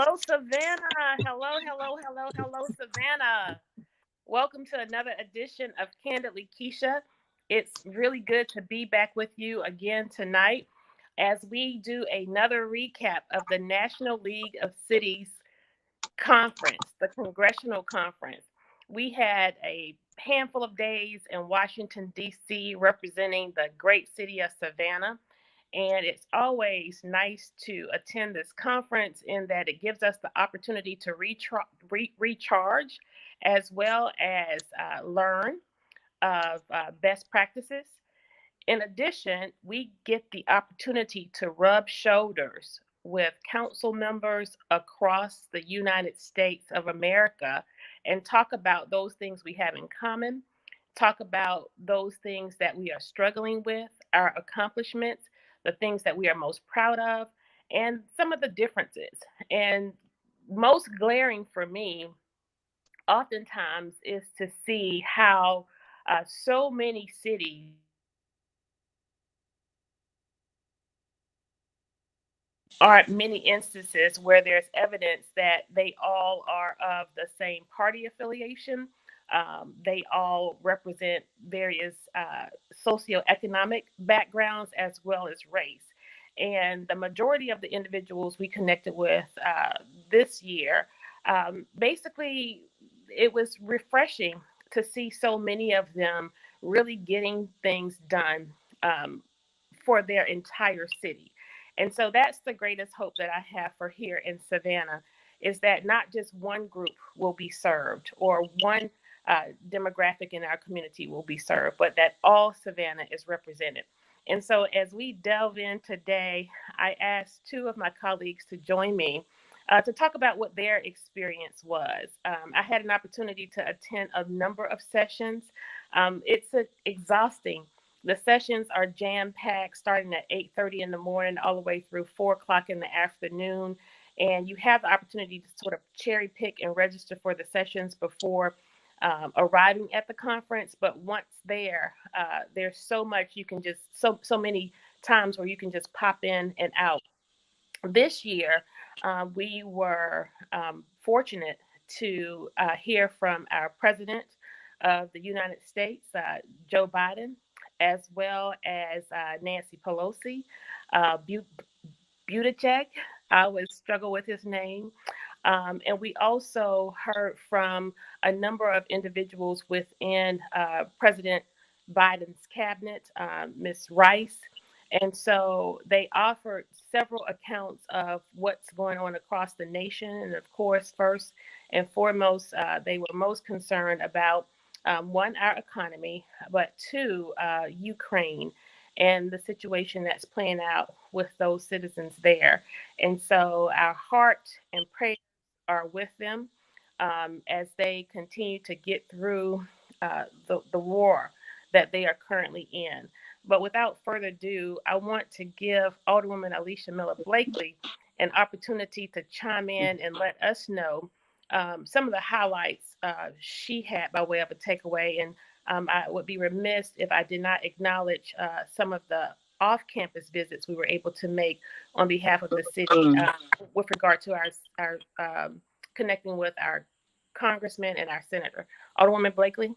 Hello, Savannah. Hello, Savannah. Welcome to another edition of Candidly Kesha. It's really good to be back with you again tonight as we do another recap of the National League of Cities conference, the congressional conference. We had a handful of days in Washington, D.C., representing the great city of Savannah. And it's always nice to attend this conference in that it gives us the opportunity to recharge as well as learn of best practices. In addition, we get the opportunity to rub shoulders with council members across the United States of America and talk about those things we have in common, talk about those things that we are struggling with, our accomplishments, the things that we are most proud of, and some of the differences. And most glaring for me, oftentimes, is to see how so many cities are many instances where there's evidence that they all are of the same party affiliation. They all represent various socioeconomic backgrounds as well as race. And the majority of the individuals we connected with this year, basically, it was refreshing to see so many of them really getting things done for their entire city. And so that's the greatest hope that I have for here in Savannah is that not just one group will be served or one demographic in our community will be served, but that all Savannah is represented. And so as we delve in today, I asked two of my colleagues to join me to talk about what their experience was. I had an opportunity to attend a number of sessions. It's exhausting. The sessions are jam-packed, starting at 8:30 in the morning all the way through 4 o'clock in the afternoon. And you have the opportunity to sort of cherry pick and register for the sessions before arriving at the conference. But once there, there's so much you can just, so many times where you can just pop in and out. This year, we were fortunate to hear from our president of the United States, Joe Biden, as well as Nancy Pelosi, uh, Bu- Buttigieg. I always struggle with his name. And we also heard from a number of individuals within President Biden's cabinet, Ms. Rice. And so they offered several accounts of what's going on across the nation. And of course, first and foremost, they were most concerned about one, our economy, but two, Ukraine and the situation that's playing out with those citizens there. And so our heart and prayers are with them as they continue to get through the war that they are currently in. But without further ado, I want to give Alderwoman Alicia Miller Blakely an opportunity to chime in and let us know some of the highlights she had by way of a takeaway. And I would be remiss if I did not acknowledge some of the off campus visits we were able to make on behalf of the city with regard to our connecting with our congressman and our senator. Alderwoman Blakely.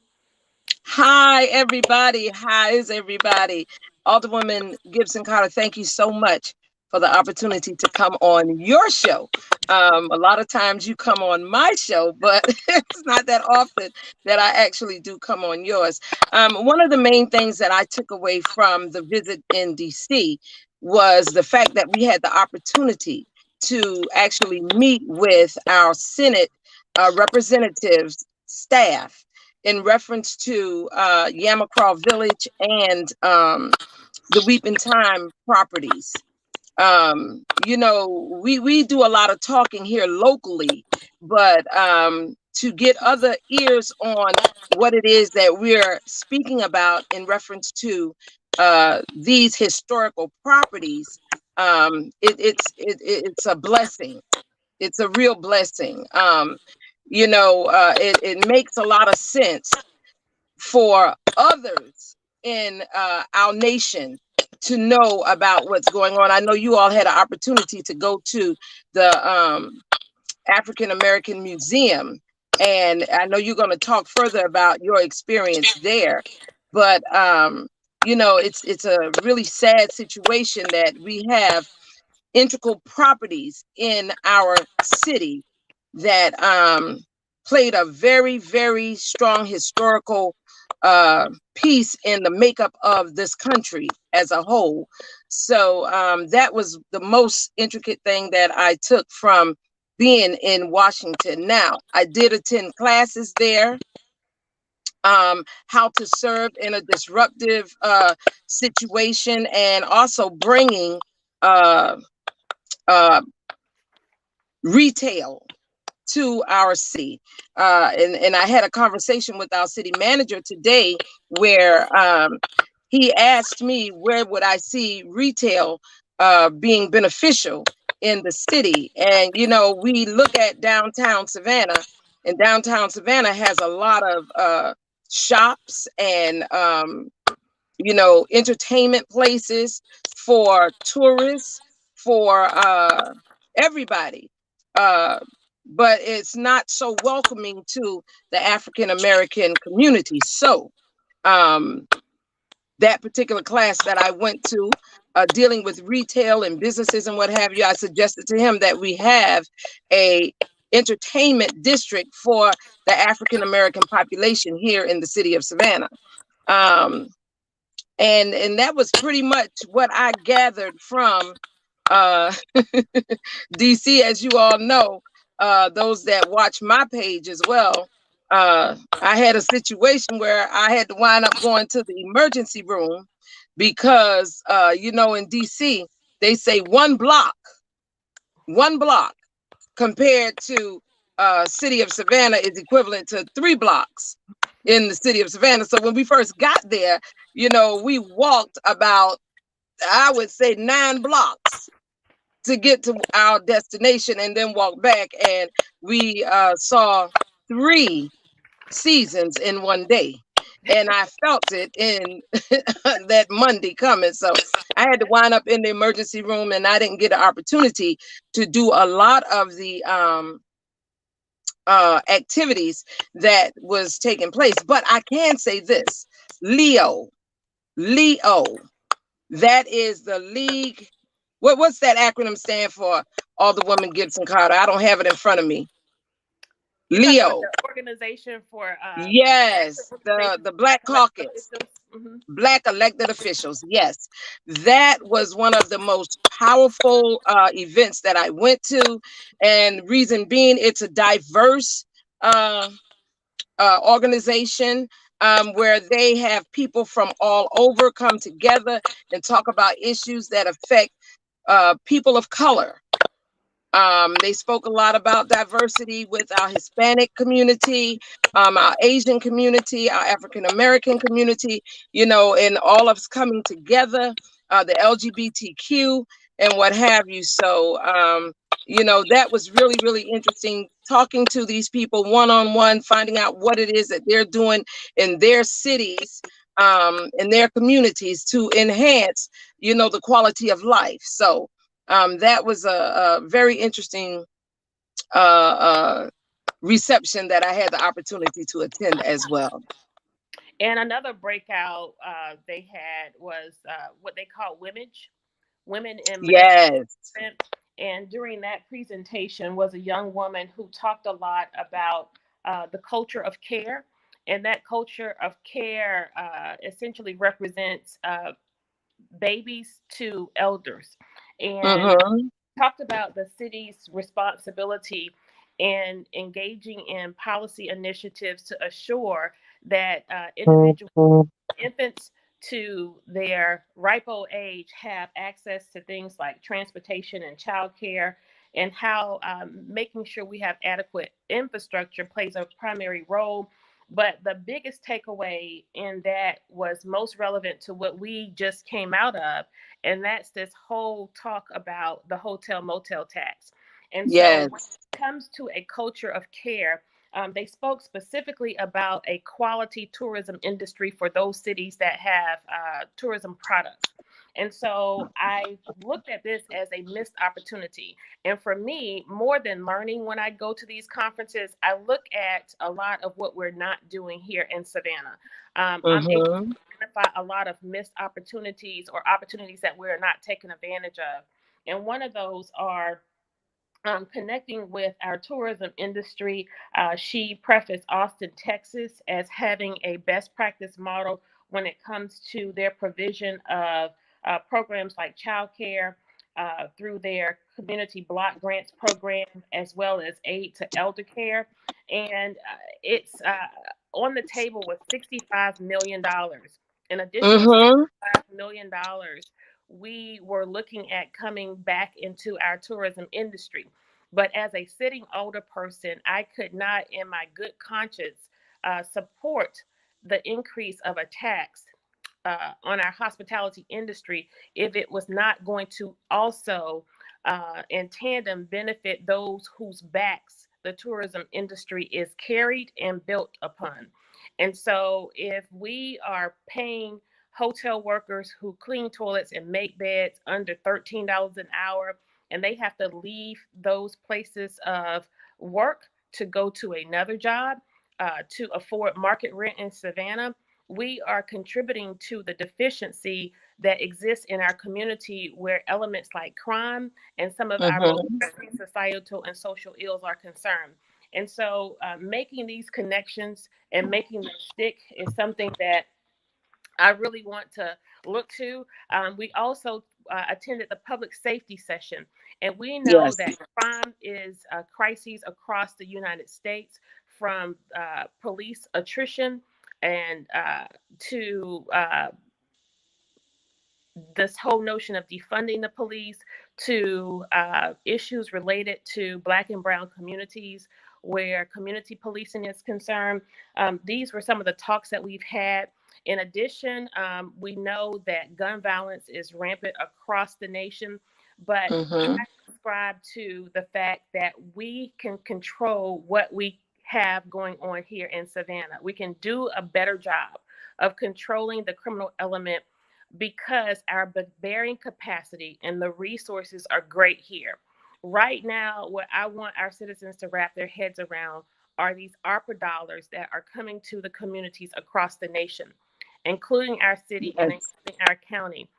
Hi, everybody. How's everybody? Alderwoman Gibson Carter, thank you so much for the opportunity to come on your show. A lot of times you come on my show, but it's not that often that I actually do come on yours. One of the main things that I took away from the visit in DC was the fact that we had the opportunity to actually meet with our Senate representatives staff in reference to Yamacraw Village and the Weeping Time properties. We do a lot of talking here locally, but to get other ears on what it is that we're speaking about in reference to these historical properties, it's a blessing. It's a real blessing. It makes a lot of sense for others in our nation to know about what's going on. I know you all had an opportunity to go to the African American Museum. And I know you're going to talk further about your experience there, but it's a really sad situation that we have integral properties in our city that played a very, very strong historical piece in the makeup of this country as a whole. So that was the most intricate thing that I took from being in Washington. Now, I did attend classes there, how to serve in a disruptive situation, and also bringing uh, uh, retail to our city. And I had a conversation with our city manager today where he asked me where would I see retail being beneficial in the city. And, we look at downtown Savannah, and downtown Savannah has a lot of shops and entertainment places for tourists, for everybody. Uh, but it's not so welcoming to the African American community. So, that particular class that I went to, dealing with retail and businesses and what have you, I suggested to him that we have a entertainment district for the African American population here in the city of Savannah. Um, and that was pretty much what I gathered from uh, DC. As you all know, those that watch my page as well, I had a situation where I had to wind up going to the emergency room because, in DC, they say one block compared to city of Savannah is equivalent to 3 blocks in the city of Savannah. So when we first got there, we walked about, I would say, 9 blocks to get to our destination and then walk back. And we saw 3 seasons in one day. And I felt it in that Monday coming. So I had to wind up in the emergency room, and I didn't get an opportunity to do a lot of the activities that was taking place. But I can say this, Leo, that is the league. What's that acronym stand for? Alderwoman Gibson Carter. I don't have it in front of me. You're talking about Leo. the organization for Yes, the Black Caucus. Mm-hmm. Black elected officials. Yes, that was one of the most powerful events that I went to, and reason being, it's a diverse organization where they have people from all over come together and talk about issues that affect people of color. They spoke a lot about diversity with our Hispanic community, our Asian community, our African American community, and all of us coming together, the LGBTQ and what have you. So, that was really, really interesting, talking to these people one-on-one, finding out what it is that they're doing in their cities, in their communities to enhance, the quality of life. So, that was a very interesting reception that I had the opportunity to attend as well. And another breakout they had was what they call women in municipal Yes. government. And during that presentation was a young woman who talked a lot about the culture of care. And that culture of care essentially represents babies to elders. And Mm-hmm. talked about the city's responsibility in engaging in policy initiatives to assure that individuals, infants to their ripe old age, have access to things like transportation and childcare, and how making sure we have adequate infrastructure plays a primary role. But the biggest takeaway in that was most relevant to what we just came out of, and that's this whole talk about the hotel motel tax. And so when Yes. it comes to a culture of care, they spoke specifically about a quality tourism industry for those cities that have tourism products. And so I looked at this as a missed opportunity. And for me, more than learning when I go to these conferences, I look at a lot of what we're not doing here in Savannah. I'm able to Mm-hmm. identify a lot of missed opportunities or opportunities that we're not taking advantage of. And one of those are connecting with our tourism industry. She prefaced Austin, Texas, as having a best practice model when it comes to their provision of programs like childcare through their community block grants program, as well as aid to elder care. And it's on the table with $65 million. An additional Mm-hmm. $65 million we were looking at coming back into our tourism industry. But as a sitting older person, I could not, in my good conscience, support the increase of a tax on our hospitality industry if it was not going to also, in tandem, benefit those whose backs the tourism industry is carried and built upon. And so, if we are paying hotel workers who clean toilets and make beds under $13 an hour, and they have to leave those places of work to go to another job to afford market rent in Savannah, we are contributing to the deficiency that exists in our community where elements like crime and some of our most Mm-hmm. pressing societal and social ills are concerned. And so, making these connections and making them stick is something that I really want to look to. We also attended the public safety session, and we know Yes. that crime is a crisis across the United States, from police attrition and to this whole notion of defunding the police to issues related to Black and Brown communities where community policing is concerned. These were some of the talks that we've had. In addition, we know that gun violence is rampant across the nation, but Mm-hmm. I subscribe to the fact that we can control what we have going on here in Savannah. We can do a better job of controlling the criminal element because our bearing capacity and the resources are great here. Right now, what I want our citizens to wrap their heads around are these ARPA dollars that are coming to the communities across the nation, including our city and Yes. including our county.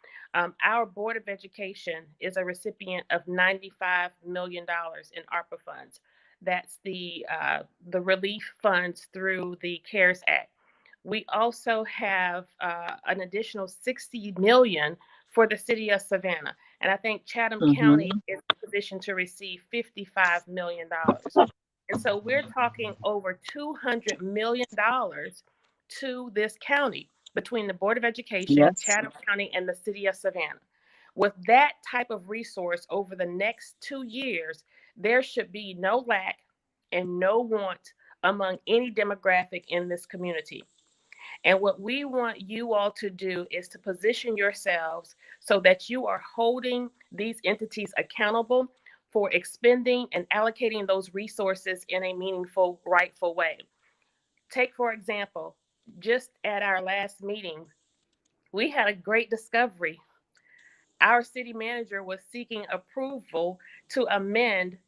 Our Board of Education is a recipient of $95 million in ARPA funds. That's the relief funds through the CARES Act. We also have an additional 60 million for the city of Savannah, and I think Chatham County Mm-hmm. is in position to receive $55 million. And so we're talking over $200 million to this county between the Board of Education, Yes. Chatham County, and the city of Savannah. With that type of resource over the next 2 years, there should be no lack and no want among any demographic in this community. And what we want you all to do is to position yourselves so that you are holding these entities accountable for expending and allocating those resources in a meaningful, rightful way. Take, for example, just at our last meeting, we had a great discovery. Our city manager was seeking approval to amend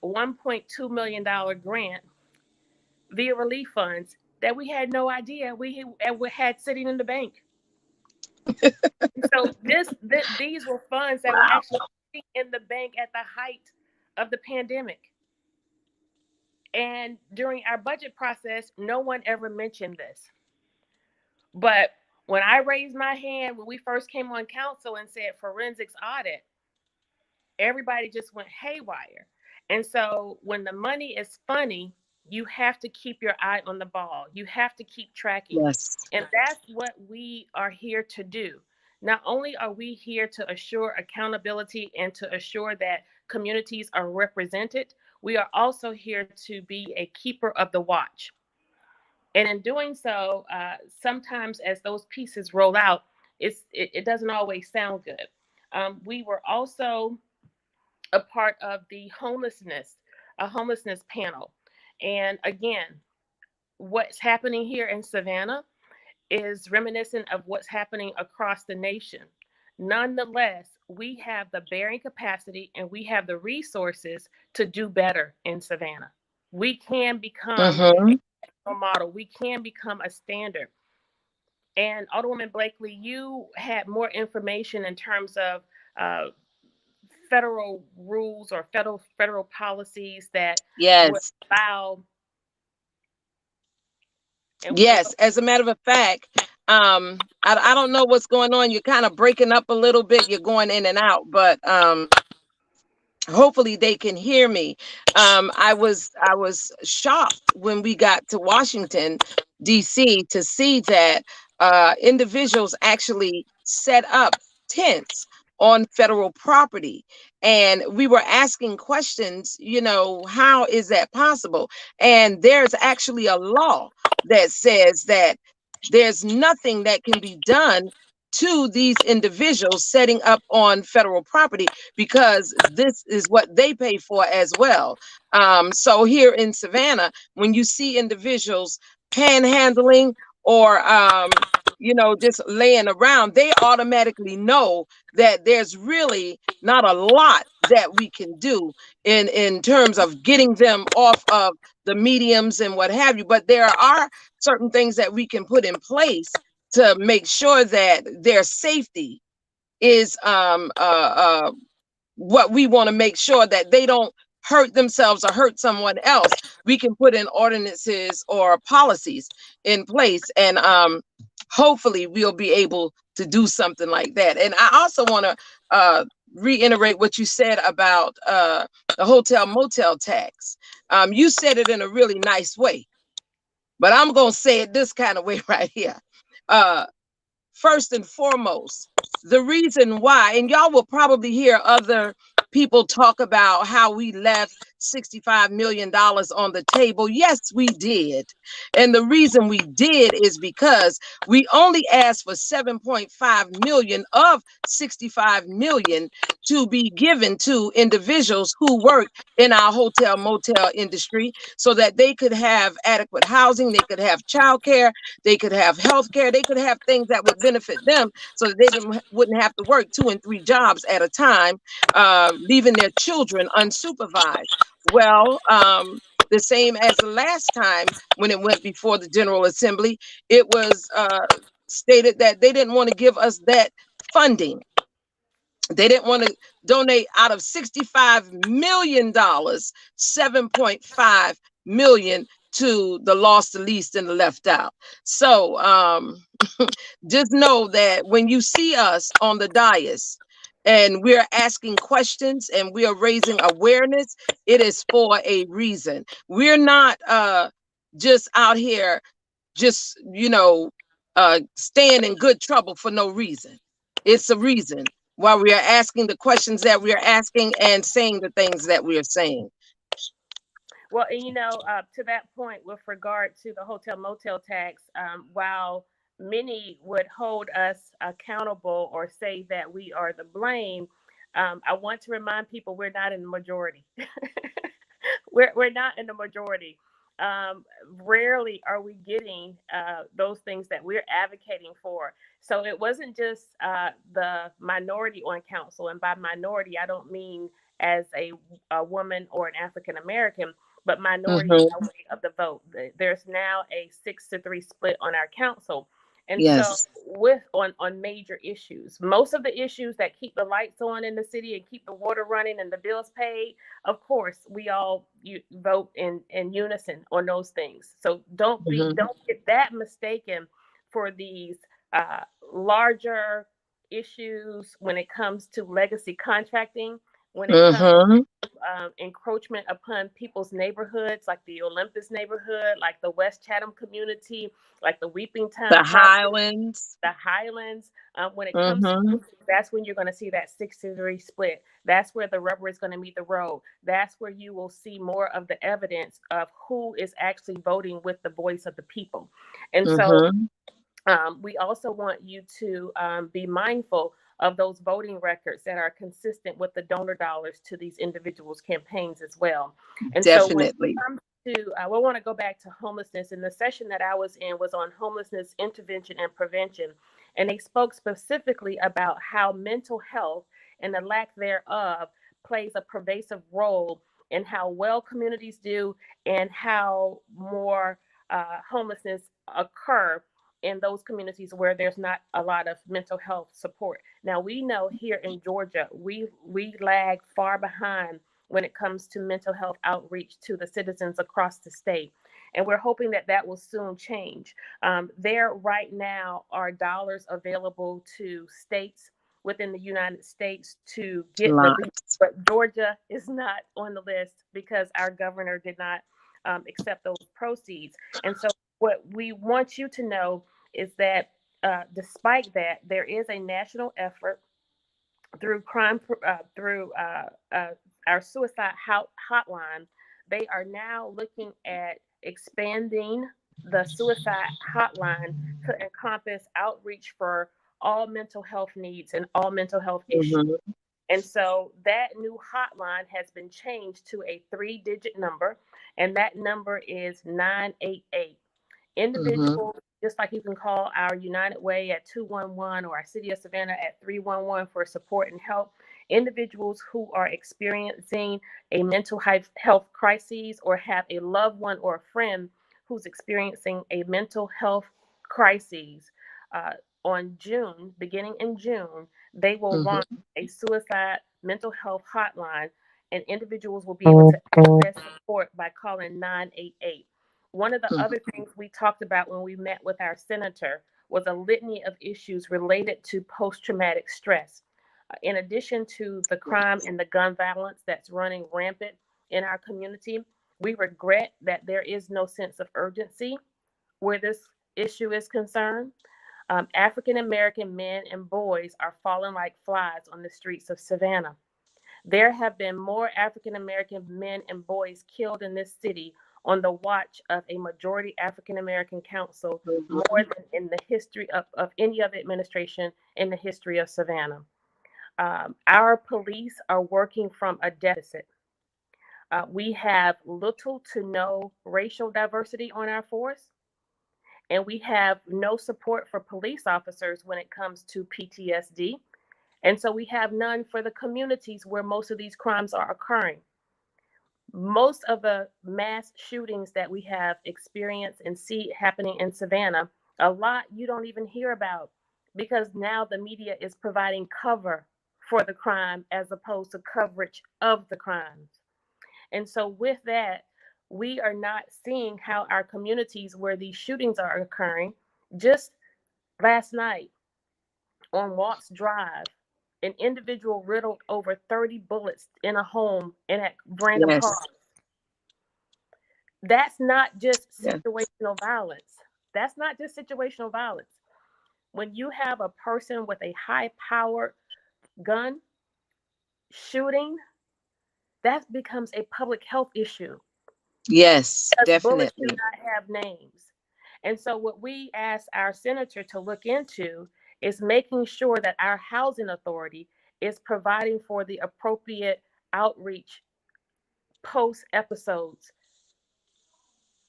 $1.2 million grant via relief funds that we had no idea we had sitting in the bank. So these were funds that were Wow. actually sitting in the bank at the height of the pandemic. And during our budget process, no one ever mentioned this. But when I raised my hand when we first came on council and said forensics audit, everybody just went haywire. And so when the money is funny, you have to keep your eye on the ball. You have to keep tracking. Yes. And that's what we are here to do. Not only are we here to assure accountability and to assure that communities are represented, we are also here to be a keeper of the watch. And in doing so, sometimes as those pieces roll out, it doesn't always sound good. We were also a part of the homelessness panel. And again, what's happening here in Savannah is reminiscent of what's happening across the nation. Nonetheless, we have the bearing capacity and we have the resources to do better in Savannah. We can become Mm-hmm. a model. We can become a standard. And Alderwoman Blakely, you had more information in terms of uh, federal rules or federal policies that would Yes. allow and Yes. As a matter of fact, I don't know what's going on. You're kind of breaking up a little bit. You're going in and out, but hopefully they can hear me. I was shocked when we got to Washington D.C. to see that individuals actually set up tents on federal property, and we were asking questions, how is that possible? And there's actually a law that says that there's nothing that can be done to these individuals setting up on federal property, because this is what they pay for as well. So here in Savannah, when you see individuals panhandling or just laying around, they automatically know that there's really not a lot that we can do in terms of getting them off of the mediums and what have you. But there are certain things that we can put in place to make sure that their safety is what we want to make sure, that they don't hurt themselves or hurt someone else. We can put in ordinances or policies in place, and hopefully we'll be able to do something like that. And I also want to reiterate what you said about the hotel motel tax. You said it in a really nice way, but I'm going to say it this kind of way right here. First and foremost, the reason why, and y'all will probably hear other people talk about how we left $65 million on the table. Yes, we did. And the reason we did is because we only asked for 7.5 million of 65 million to be given to individuals who work in our hotel motel industry, so that they could have adequate housing, they could have childcare, they could have health care, they could have things that would benefit them, so that they wouldn't have to work 2 and 3 jobs at a time, leaving their children unsupervised. Well, the same as the last time when it went before the General Assembly, it was stated that they didn't want to give us that funding. They didn't want to donate out of $65 million, 7.5 million to the lost, the least, and the left out. So just know that when you see us on the dais and we're asking questions and we are raising awareness, it is for a reason. We're not just out here just staying in good trouble for no reason. It's a reason why we are asking the questions that we are asking and saying the things that we are saying. Well, and to that point, with regard to the hotel motel tax, while many would hold us accountable or say that we are the blame, I want to remind people we're not in the majority. We're not in the majority. Rarely are we getting those things that we're advocating for. So it wasn't just the minority on council, and by minority, I don't mean as a woman or an African American, but minority Mm-hmm. by way of the vote. There's now a 6-3 split on our council. And so Yes. with on major issues, most of the issues that keep the lights on in the city and keep the water running and the bills paid, of course, we all vote in unison on those things. So Mm-hmm. don't get that mistaken for these larger issues when it comes to legacy contracting, when it comes Mm-hmm. encroachment upon people's neighborhoods, like the Olympus neighborhood, like the West Chatham community, like the Weeping The Time property, Highlands. the Highlands. When it comes to Mm-hmm. those, that's when you're going to see that 6-3 split. That's where the rubber is going to meet the road. That's where you will see more of the evidence of who is actually voting with the voice of the people. And so Mm-hmm. we also want you to be mindful of those voting records that are consistent with the donor dollars to these individuals' campaigns as well. And so when it Definitely. comes to, I want to go back to homelessness, and the session that I was in was on homelessness intervention and prevention. And they spoke specifically about how mental health and the lack thereof plays a pervasive role in how well communities do and how more homelessness occur in those communities where there's not a lot of mental health support. Now we know here in Georgia, we lag far behind when it comes to mental health outreach to the citizens across the state. And we're hoping that that will soon change. There right now are dollars available to states within the United States to get relief, Lots. but Georgia is not on the list because our governor did not accept those proceeds. And so, what we want you to know is that despite that, there is a national effort through through our suicide hotline. They are now looking at expanding the suicide hotline to encompass outreach for all mental health needs and all mental health issues. Mm-hmm. And so that new hotline has been changed to a 3-digit number, and that number is 988. Mm-hmm. Individuals, just like you can call our United Way at 211 or our City of Savannah at 311 for support and help. Individuals who are experiencing a mental health crisis or have a loved one or a friend who's experiencing a mental health crisis, uh, beginning in June, they will launch Mm-hmm. a suicide mental health hotline, and individuals will be able to access support by calling 988. One of the Mm-hmm. other things we talked about when we met with our senator was a litany of issues related to post traumatic stress. In addition to the crime and the gun violence that's running rampant in our community, we regret that there is no sense of urgency where this issue is concerned. African American men and boys are falling like flies on the streets of Savannah. There have been more African American men and boys killed in this city on the watch of a majority African American council more than in the history of any other administration in the history of Savannah. Our police are working from a deficit. We have little to no racial diversity on our force, and we have no support for police officers when it comes to PTSD. And so we have none for the communities where most of these crimes are occurring. Most of the mass shootings that we have experienced and see happening in Savannah, a lot you don't even hear about because now the media is providing cover for the crime as opposed to coverage of the crimes. And so, with that, we are not seeing how our communities where these shootings are occurring. Just last night on Watts Drive, an individual riddled over 30 bullets in a home and at random Yes. parks. That's not just Yes. situational violence. That's not just situational violence. When you have a person with a high powered gun shooting, that becomes a public health issue Yes. because bullets do Definitely. not have names. And so, what we asked our senator to look into is making sure that our housing authority is providing for the appropriate outreach post episodes.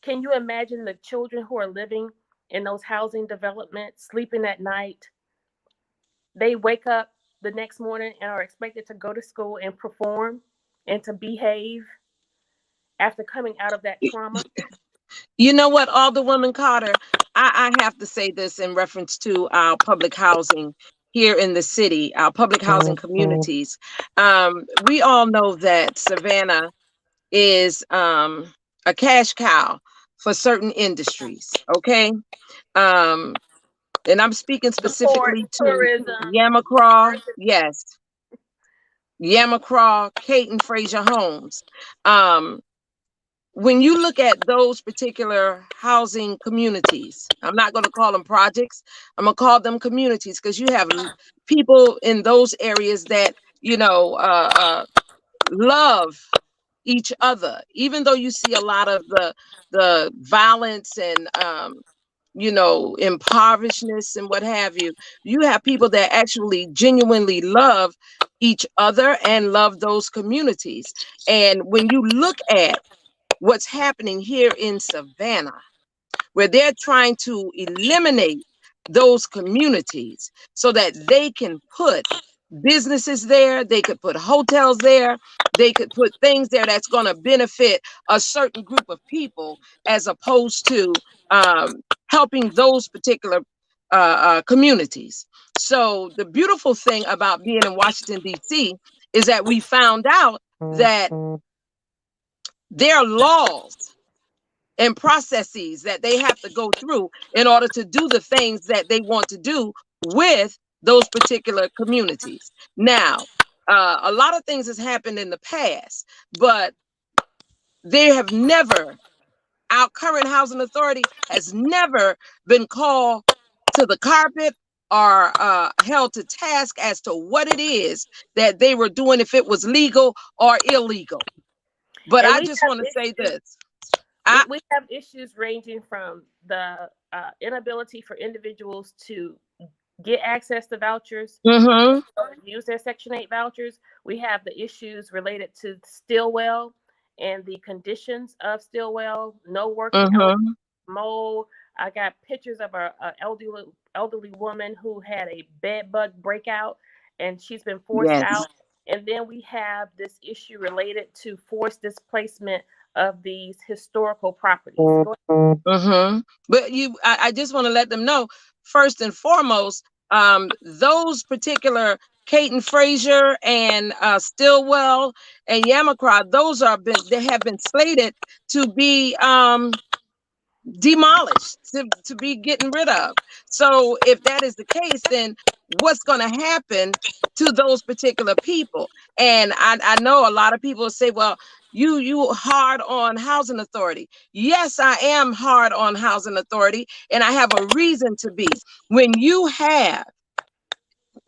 Can you imagine the children who are living in those housing developments, sleeping at night? They wake up the next morning and are expected to go to school and perform and to behave after coming out of that trauma. You know what, Alderwoman Carter, I have to say this in reference to our public housing here in the city, our public housing communities. We all know that Savannah is a cash cow for certain industries, okay? Um, and I'm speaking Support specifically to tourism, Yamacraw, university. yes, Yamacraw, Caton Fraser Homes. Um, when you look at those particular housing communities, I'm not going to call them projects, I'm going to call them communities because you have people in those areas that, you know, love each other, even though you see a lot of the violence and you know, impoverishedness and what have you. You have people that actually genuinely love each other and love those communities. And when you look at what's happening here in Savannah, where they're trying to eliminate those communities so that they can put businesses there, they could put hotels there, they could put things there that's going to benefit a certain group of people, as opposed to helping those particular communities. So the beautiful thing about being in Washington, D.C. is that we found out that there are laws and processes that they have to go through in order to do the things that they want to do with those particular communities. Now, a lot of things has happened in the past, but they have never, our current housing authority has never been called to the carpet or held to task as to what it is that they were doing, if it was legal or illegal. But And I we just have want to say issues. this. I, We have issues ranging from the inability for individuals to get access to vouchers, mm-hmm, use their Section 8 vouchers. We have the issues related to Stillwell and the conditions of Stillwell, no working mm-hmm, mold. I got pictures of a elderly woman who had a bed bug breakout and she's been forced yes. out. And then we have this issue related to forced displacement of these historical properties. Mm-hmm. But I just want to let them know, first and foremost, those particular Caton Frazier and Stillwell and Yamacraw, they have been slated to be demolished, to be getting rid of. So if that is the case, then what's going to happen to those particular people? And I know a lot of people say, well, you hard on housing authority. Yes, I am hard on housing authority, and I have a reason to be. When you have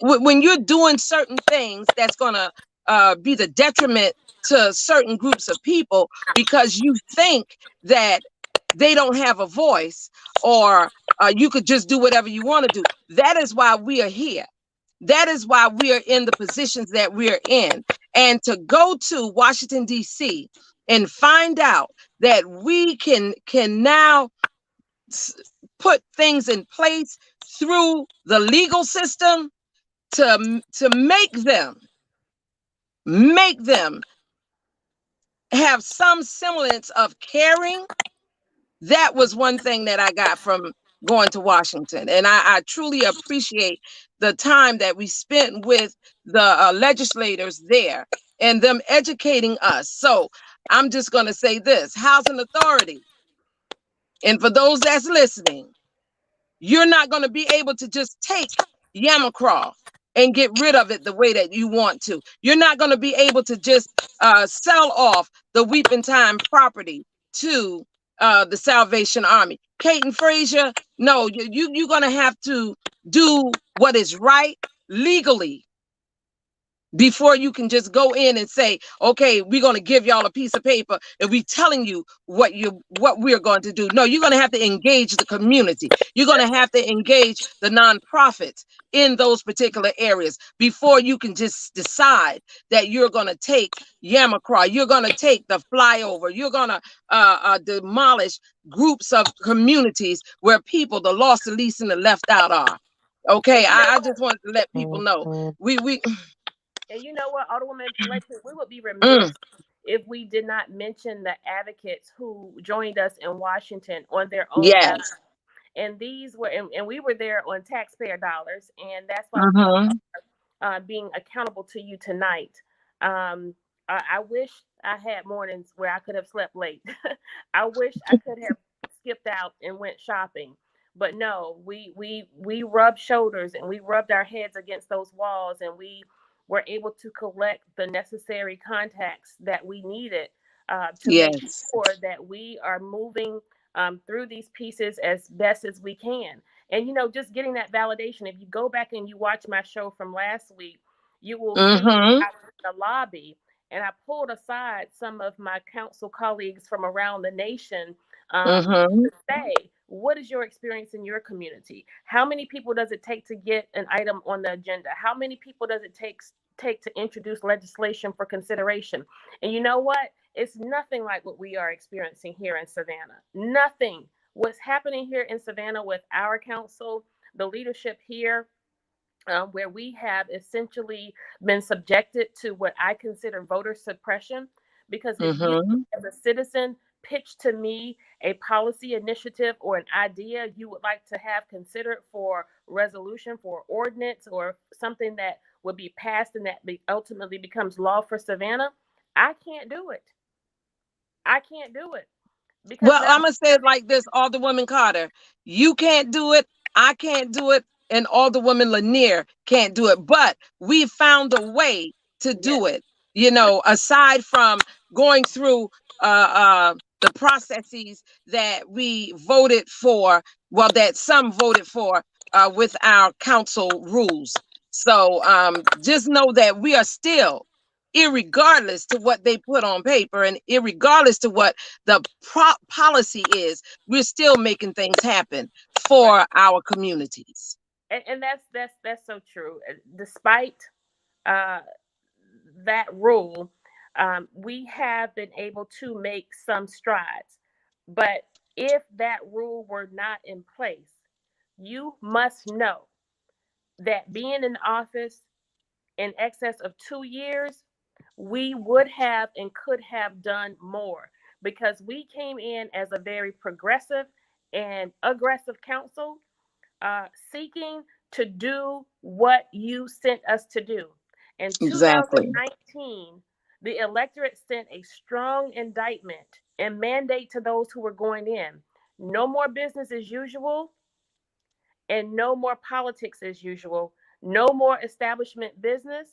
when you're doing certain things that's going to be the detriment to certain groups of people because you think that they don't have a voice, or you could just do whatever you want to do. That is why we are here. That is why we are in the positions that we're in. And to go to Washington, D.C. and find out that we can now put things in place through the legal system to make them have some semblance of caring. That was one thing that I got from going to Washington. And I truly appreciate the time that we spent with the legislators there and them educating us. So I'm just going to say this: housing authority. And for those that's listening, you're not going to be able to just take Yamacraw and get rid of it the way that you want to. You're not going to be able to just sell off the Weeping Time property to the Salvation Army. Caton Frazier, no, you're going to have to do what is right legally before you can just go in and say, okay, we're going to give y'all a piece of paper and we telling you what we're going to do. No, you're going to have to engage the community. You're going to have to engage the nonprofits in those particular areas before you can just decide that you're going to take Yamacraw, you're going to take the flyover, you're going to demolish groups of communities where people, the lost, the least, and the left out are. Okay, I just wanted to let people know we And you know what, Alderwoman Lexi, we would be mm, remiss if we did not mention the advocates who joined us in Washington on their own dime. yes. And these were, and we were there on taxpayer dollars, and that's why we Mm-hmm. are being accountable to you tonight. I wish I had mornings where I could have slept late. I wish I could have skipped out and went shopping. But no, we rubbed shoulders and we rubbed our heads against those walls, and we were able to collect the necessary contacts that we needed to make Yes. sure that we are moving through these pieces as best as we can. And just getting that validation. If you go back and you watch my show from last week, you will see Mm-hmm. I was in the lobby and I pulled aside some of my council colleagues from around the nation Mm-hmm. to say, what is your experience in your community? How many people does it take to get an item on the agenda? How many people does it take to introduce legislation for consideration? And you know what? It's nothing like what we are experiencing here in Savannah. Nothing. What's happening here in Savannah with our council, the leadership here, where we have essentially been subjected to what I consider voter suppression. Because if you, Mm-hmm. as a citizen, pitch to me a policy initiative or an idea you would like to have considered for resolution, for ordinance, or something that would be passed and that ultimately becomes law for Savannah, I can't do it. I can't do it because Well, that I'm gonna say it like this, Alderwoman Carter. You can't do it. I can't do it, and Alderwoman Lanier can't do it. But we found a way to yes, do it. You know, aside from going through the processes that we voted for, well, that some voted for with our council rules. So just know that we are still, irregardless to what they put on paper, and irregardless to what the policy is, we're still making things happen right. for our communities. And that's so true. Despite uh, that rule, we have been able to make some strides. But if that rule were not in place, you must know that being in office in excess of 2 years, we would have and could have done more because we came in as a very progressive and aggressive council, seeking to do what you sent us to do. In Exactly. 2019, the electorate sent a strong indictment and mandate to those who were going in: no more business as usual and no more politics as usual, no more establishment business.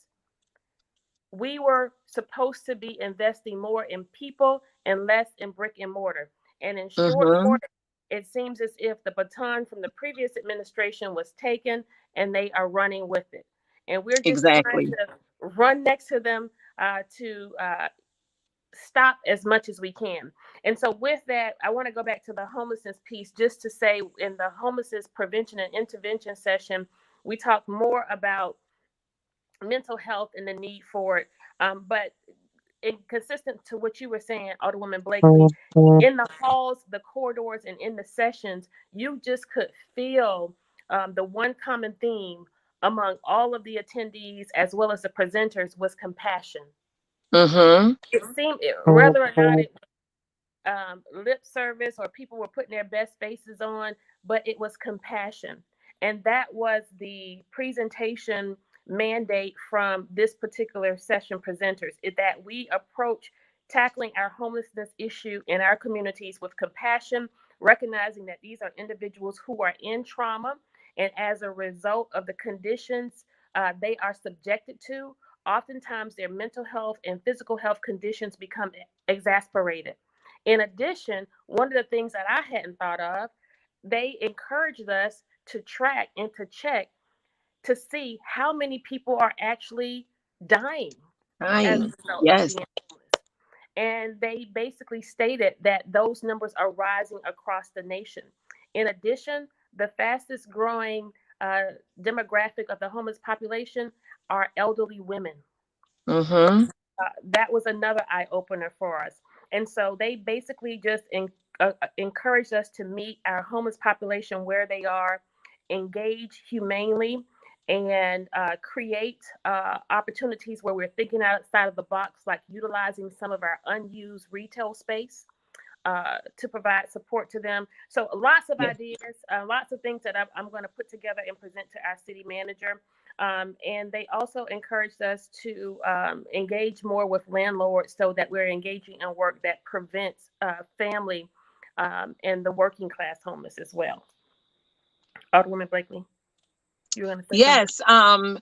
We were supposed to be investing more in people and less in brick and mortar. And in short Mm-hmm. order, it seems as if the baton from the previous administration was taken and they are running with it. And we're just trying Exactly. to run next to them to stop as much as we can. And so, with that, I want to go back to the homelessness piece just to say in the homelessness prevention and intervention session, we talked more about mental health and the need for it. But consistent to what you were saying, Alderwoman Blakely, in the halls, the corridors, and in the sessions, you just could feel the one common theme among all of the attendees as well as the presenters was compassion. Mm-hmm. It seemed, whether or not it lip service or people were putting their best faces on, but it was compassion. And that was the presentation mandate from this particular session presenters, is that we approach tackling our homelessness issue in our communities with compassion, recognizing that these are individuals who are in trauma. And as a result of the conditions they are subjected to, oftentimes their mental health and physical health conditions become exasperated. In addition, one of the things that I hadn't thought of, they encouraged us to track and to check to see how many people are actually dying as a Dying. result of Yes. being homeless. And they basically stated that those numbers are rising across the nation. In addition, the fastest growing demographic of the homeless population are elderly women. Mm-hmm. That was another eye opener for us. And so they basically just encouraged us to meet our homeless population where they are, engage humanely, and create opportunities where we're thinking outside of the box, like utilizing some of our unused retail space to provide support to them. So lots of Yes. ideas, lots of things that I'm going to put together and present to our city manager. And they also encouraged us to engage more with landlords so that we're engaging in work that prevents family and the working class homeless as well. Alderwoman Blakely, you were going to say something? Yes.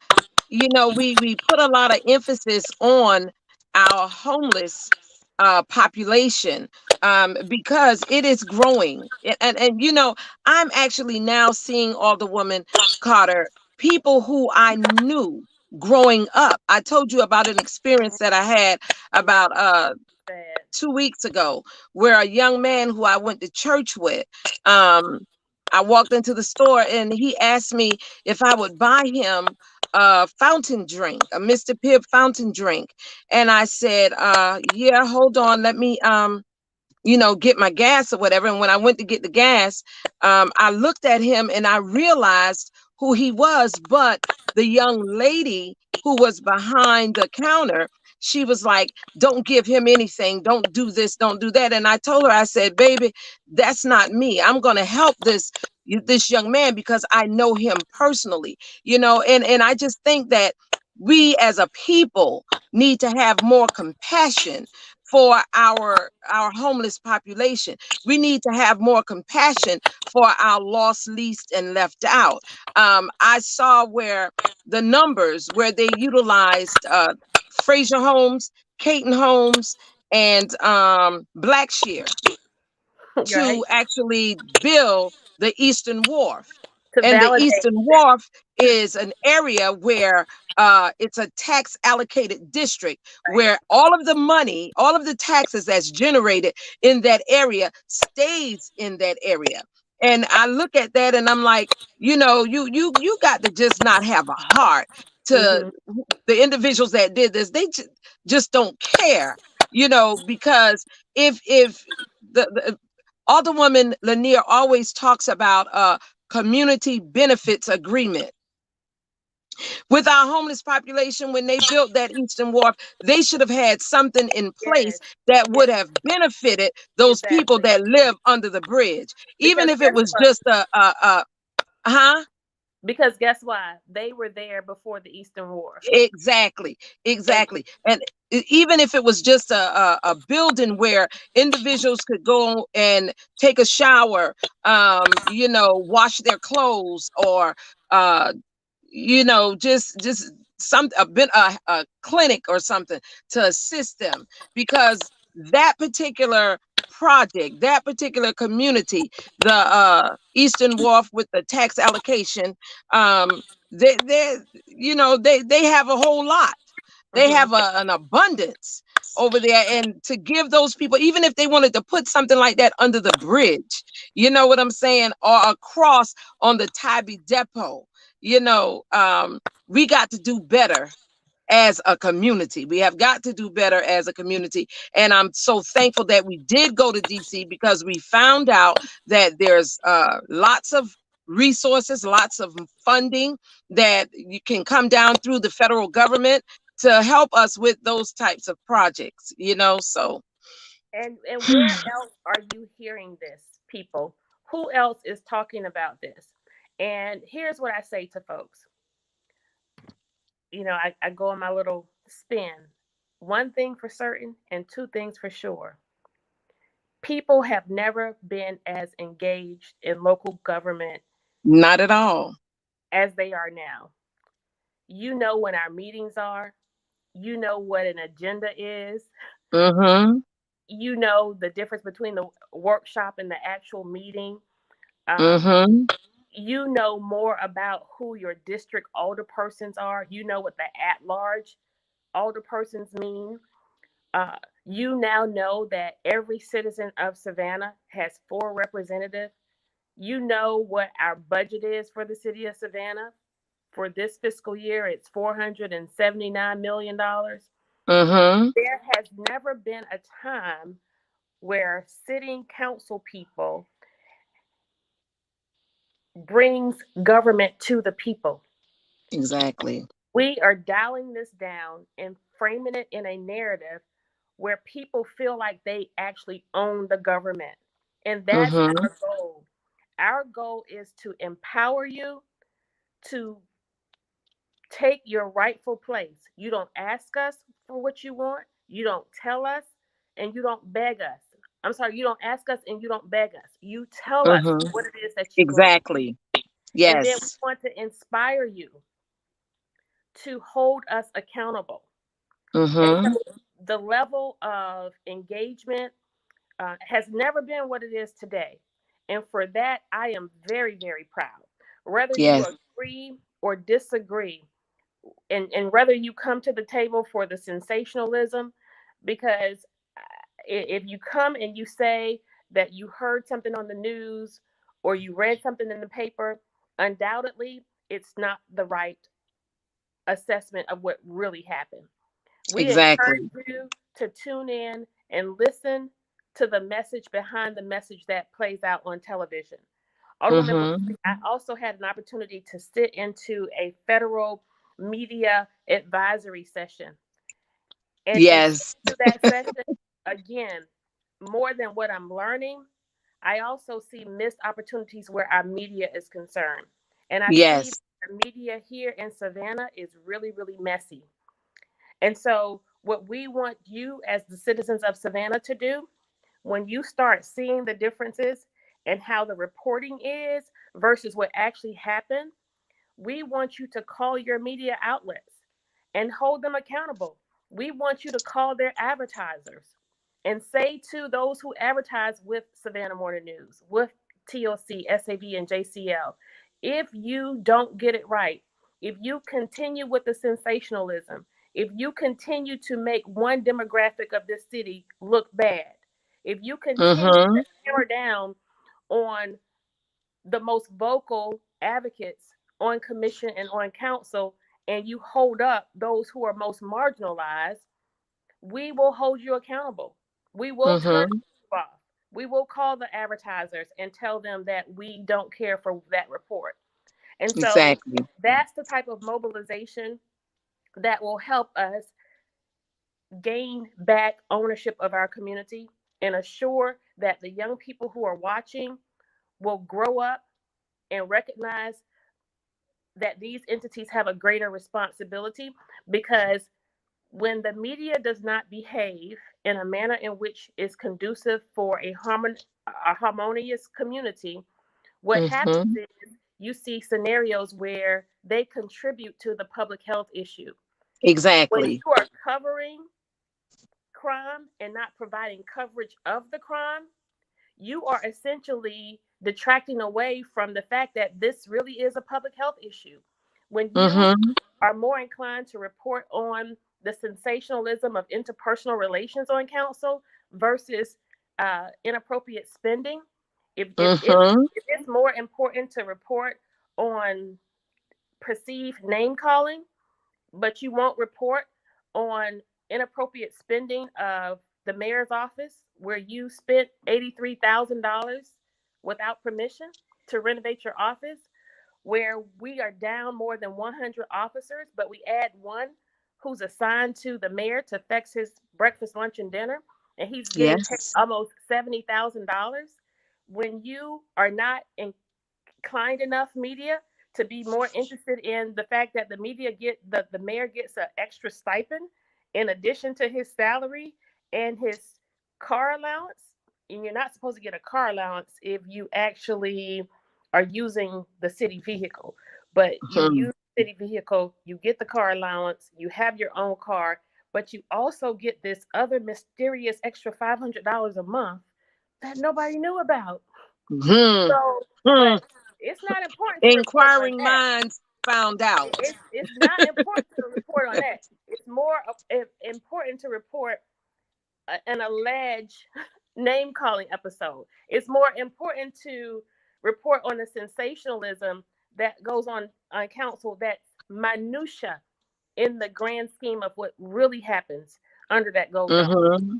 You know, we put a lot of emphasis on our homeless population because it is growing. And you know, I'm actually now seeing, Alderwoman Carter, people who I knew growing up. I told you about an experience that I had Yes, about that. 2 weeks ago, where a young man who I went to church with, um, I walked into the store and he asked me if I would buy him a fountain drink, a Mr. Pibb fountain drink. And I said, yeah, hold on, let me get my gas or whatever. And when I went to get the gas, I looked at him and I realized who he was. But the young lady who was behind the counter, she was like, don't give him anything. Don't do this. Don't do that. And I told her, I said, baby, that's not me. I'm going to help this young man because I know him personally, and I just think that we as a people need to have more compassion for our homeless population. We need to have more compassion for our lost, least, and left out. I saw where the numbers where they utilized Fraser Homes, Caton Homes, and Blackshear Right. to actually build the Eastern Wharf. To And the validate. Eastern Wharf is an area where it's a tax allocated district Right. where all of the money, all of the taxes that's generated in that area stays in that area. And I look at that and I'm like, you got to just not have a heart to Hmm. the individuals that did this. They just don't care, because if the Alderwoman Lanier always talks about a community benefits agreement with our homeless population. When they built that Eastern Wharf, they should have had something in place Yes. that Yes. would have benefited those people Exactly. that live under the bridge, even Because if it guess was what? just a huh. Because guess why? They were there before the Eastern Wharf. Exactly, And exactly. And even if it was just a building where individuals could go and take a shower, wash their clothes, or uh, just some a clinic or something to assist them, because that particular project, that particular community, the Eastern Wharf with the tax allocation, they they have a whole lot. They hmm have an abundance over there, and to give those people, even if they wanted to put something like that under the bridge, you know what I'm saying, or across on the Tybee Depot, we got to do better as a community. We have got to do better as a community. And I'm so thankful that we did go to DC, because we found out that there's lots of resources, lots of funding that you can come down through the federal government to help us with those types of projects, so and where else are you hearing this, people? Who else is talking about this? And here's what I say to folks. I go on my little spin. One thing for certain and two things for sure. People have never been as engaged in local government not at all. as they are now. You know when our meetings are, you know what an agenda is, Mm-hmm. you know the difference between the workshop and the actual meeting. Um, Mm-hmm. you know more about who your district alderpersons are. You know what the at large alderpersons mean. Uh, you now know that every citizen of Savannah has four representatives. You know what our budget is for the city of Savannah. For this fiscal year, it's $479 million. Mm-hmm. There has never been a time where sitting council people brings government to the people. Exactly. We are dialing this down and framing it in a narrative where people feel like they actually own the government. And that's Mm-hmm. our goal. Our goal is to empower you to take your rightful place. You don't ask us for what you want, you don't tell us, and you don't beg us. I'm sorry, you don't ask us and you don't beg us. You tell us Mm-hmm. what it is that you want. Exactly. And then we Yes. want to inspire you to hold us accountable. And Mm-hmm. so the level of engagement has never been what it is today. And for that, I am very, very proud. Whether you Yes. agree or disagree, and whether you come to the table for the sensationalism, because if you come and you say that you heard something on the news or you read something in the paper, undoubtedly it's not the right assessment of what really happened. We encourage Exactly. you to tune in and listen to the message behind the message that plays out on television. Alderwoman Mm-hmm. Blakely, I also had an opportunity to sit into a federal media advisory session. And in Yes. to that session, again, more than what I'm learning, I also see missed opportunities where our media is concerned. And I see Yes. the media here in Savannah is really, really messy. And so, what we want you as the citizens of Savannah to do, when you start seeing the differences and how the reporting is versus what actually happened, we want you to call your media outlets and hold them accountable. We want you to call their advertisers and say to those who advertise with Savannah Morning News, with TLC, SAV, and JCL, if you don't get it right, if you continue with the sensationalism, if you continue to make one demographic of this city look bad, if you continue Mm-hmm. to hammer down on the most vocal advocates on commission and on council, and you hold up those who are most marginalized, we will hold you accountable. We will turn Mm-hmm. you off. We will call the advertisers and tell them that we don't care for that report. And so Exactly. that's the type of mobilization that will help us gain back ownership of our community and assure that the young people who are watching will grow up and recognize that these entities have a greater responsibility, because when the media does not behave in a manner in which is conducive for a harmonious community, what happens Mm-hmm. is you see scenarios where they contribute to the public health issue. When Exactly. you are covering crime and not providing coverage of the crime, you are essentially detracting away from the fact that this really is a public health issue. When you Mm-hmm. are more inclined to report on the sensationalism of interpersonal relations on council versus inappropriate spending, Mm-hmm. if it's more important to report on perceived name calling, but you won't report on inappropriate spending of the mayor's office where you spent $83,000 without permission to renovate your office, where we are down more than 100 officers, but we add one who's assigned to the mayor to fix his breakfast, lunch, and dinner, and he's getting paid Yes. almost $70,000. When you are not inclined enough media to be more interested in the fact that the media get the mayor gets an extra stipend in addition to his salary and his car allowance, and you're not supposed to get a car allowance if you actually are using the city vehicle, but you Mm-hmm. use the city vehicle, you get the car allowance, you have your own car, but you also get this other mysterious extra $500 a month that nobody knew about. Mm-hmm. So, Hmm. but it's not important to report on Inquiring that. minds found out. It's not important to report on that. It's more important to report an alleged name calling episode. It's more important to report on the sensationalism that goes on council that's minutia in the grand scheme of what really happens under that gold dome. Mm-hmm.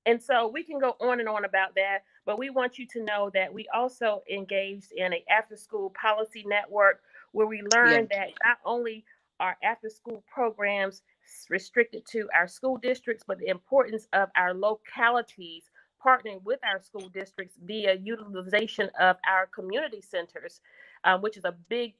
And so we can go on and on about that, but we want you to know that we also engaged in a after school policy network where we Yes. learned that not only are after school programs restricted to our school districts, but the importance of our localities partnering with our school districts via utilization of our community centers, which is a big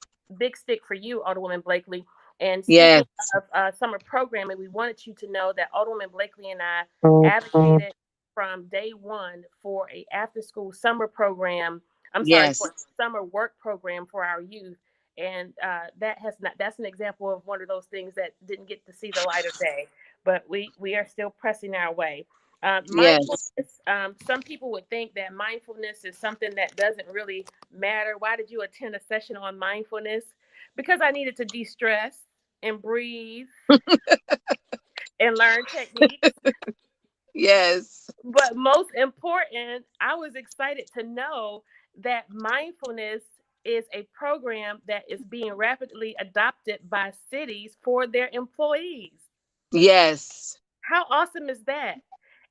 stick for you, Alderwoman Blakely. And speaking Yes. of summer programming, we wanted you to know that Alderwoman Blakely and I advocated from day one for a after school summer program. I'm sorry, for Yes. a summer work program for our youth. And that's an example of one of those things that didn't get to see the light of day, but we are still pressing our way. Yes. Mindfulness. Some people would think that mindfulness is something that doesn't really matter. Why did you attend a session on mindfulness? Because I needed to de-stress and breathe and learn techniques. Yes. But most important, I was excited to know that mindfulness is a program that is being rapidly adopted by cities for their employees. Yes. How awesome is that?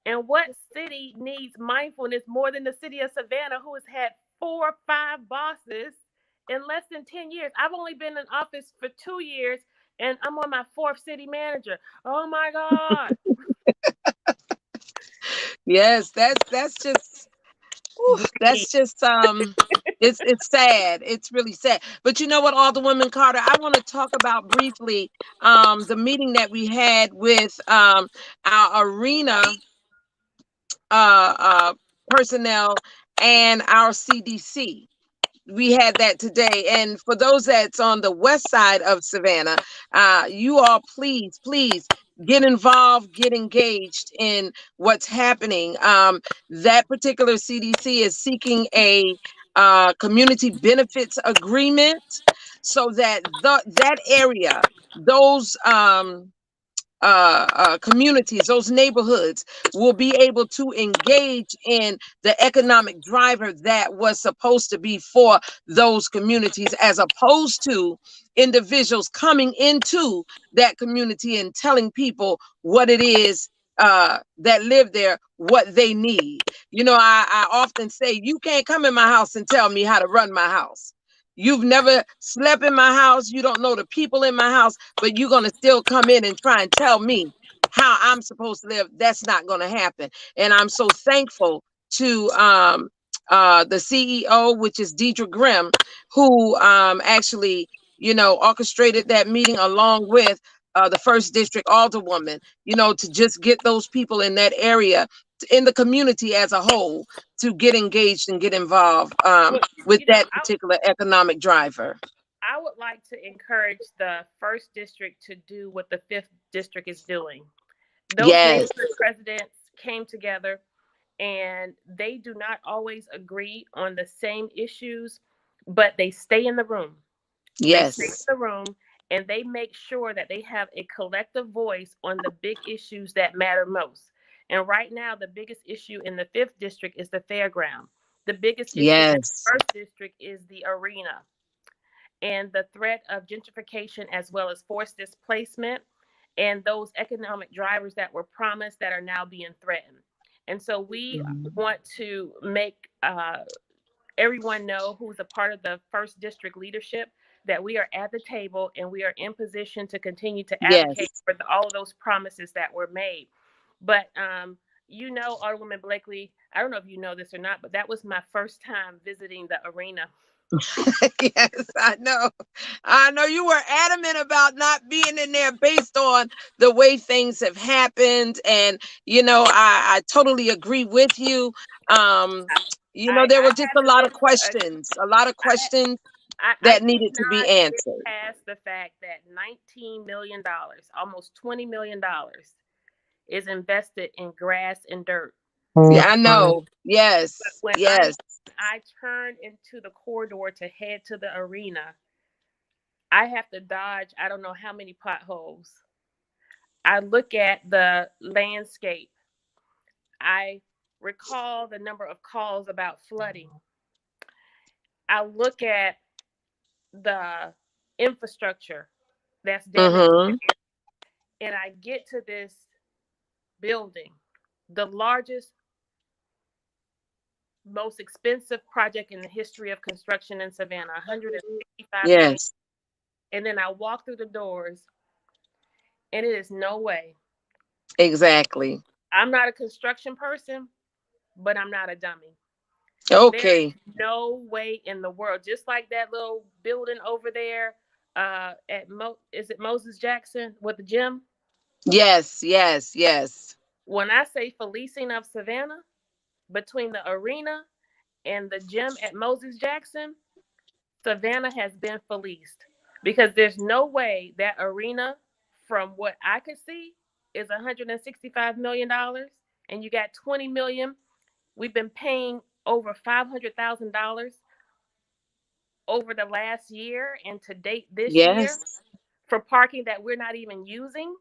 And what city needs mindfulness more than the city of Savannah, who has had 4 or 5 bosses in less than 10 years? I've only been in office for 2 years and I'm on my fourth city manager. Oh my God. Yes, that's just whew, Breathe. that's just it's sad. It's really sad. But you know what, Alderwoman Carter, I want to talk about briefly the meeting that we had with our arena uh personnel and our CDC. We had that today. And for those that's on the west side of Savannah, you all please get involved, get engaged in what's happening. That particular CDC is seeking a community benefits agreement so that that area, those communities, those neighborhoods will be able to engage in the economic driver that was supposed to be for those communities, as opposed to individuals coming into that community and telling people what it is that live there, what they need. You know, I often say, you can't come in my house and tell me how to run my house. You've never slept in my house. You don't know the people in my house, but you're going to still come in and try and tell me how I'm supposed to live. That's not going to happen. And I'm so thankful to the CEO, which is Deidre Grimm, who actually, you know, orchestrated that meeting along with the first district alderwoman, you know, to just get those people in that area, in the community as a whole, to get engaged and get involved Well, with you know, that particular economic driver. I would like to encourage the first district to do what the fifth district is doing. Those Yes, neighborhood presidents came together and they do not always agree on the same issues, but they stay in the room. They stay in yes, the room and they make sure that they have a collective voice on the big issues that matter most. And right now, the biggest issue in the fifth district is the fairground. The biggest issue in the yes, first district is the arena and the threat of gentrification as well as forced displacement and those economic drivers that were promised that are now being threatened. And so we mhm, want to make everyone know who's a part of the first district leadership that we are at the table and we are in position to continue to advocate yes. for all of those promises that were made. But you know, Alderwoman Blakely, I don't know if you know this or not, but that was my first time visiting the arena. Yes, I know. I know you were adamant about not being in there based on the way things have happened. And, you know, I totally agree with you. Um, you know, there I were just haven't been to a lot of I, questions I that needed to be cannot get answered. past the fact that $19 million, almost $20 million, is invested in grass and dirt. Yeah, I know. But Yes, yes, when I turn into the corridor to head to the arena, I have to dodge I don't know how many potholes. I look at the landscape. I recall the number of calls about flooding. I look at the infrastructure that's damaged mm-hmm, and I get to this building, the largest, most expensive project in the history of construction in Savannah, 165 million. yes, And then I walk through the doors, and it is no way. exactly. I'm not a construction person, but I'm not a dummy. There Okay. is no way in the world, just like that little building over there is it Moses Jackson with the gym? Yes, yes, yes, When I say for leasing of Savannah, between the arena and the gym at Moses Jackson, Savannah has been fleeced because there's no way that arena, from what I could see, is $165 million, and you got 20 million. We've been paying over $500,000 over the last year and to date this year yes. for parking that we're not even using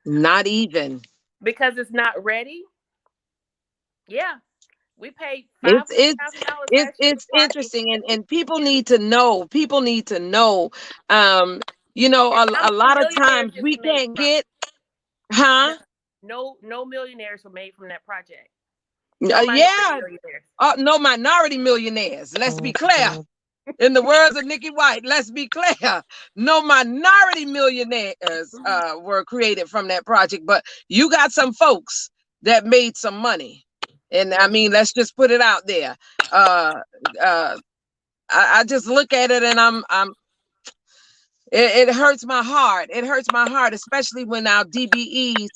Not even. because it's not ready. Yeah, we paid It's five hundred it's thousand dollars last year for it's parking, interesting, and people need to know. People need to know. Um, you know, and how a many lot of millionaires times did we we make can't from? get, No, huh? no millionaires were made from that project. No minority Yeah. millionaires. No minority millionaires. Let's be clear. In the words of Nikki White, let's be clear. No minority millionaires were created from that project, but you got some folks that made some money. And I mean, let's just put it out there. Uh, uh, I just look at it and it hurts my heart. It hurts my heart, especially when our DBEs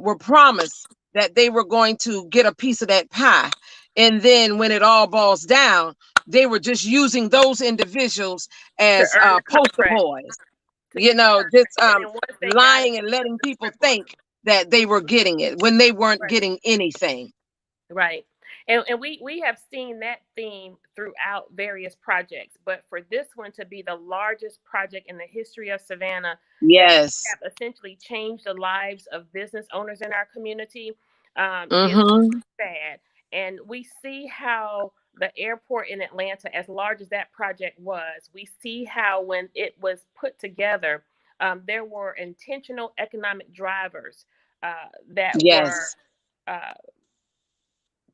were promised that they were going to get a piece of that pie. And then when it all boils down, they were just using those individuals To as earn the poster contract, boys, to get the just contract, and then once they got it, lying and they letting just people rip off. think that they were getting it when they weren't Right. getting anything. Right. And we have seen that theme throughout various projects, but for this one to be the largest project in the history of Savannah, that we Yes. have essentially changed the lives of business owners in our community, is Mm-hmm. sad. And we see how the airport in Atlanta, as large as that project was, we see how when it was put together, there were intentional economic drivers that were. Yes. Uh,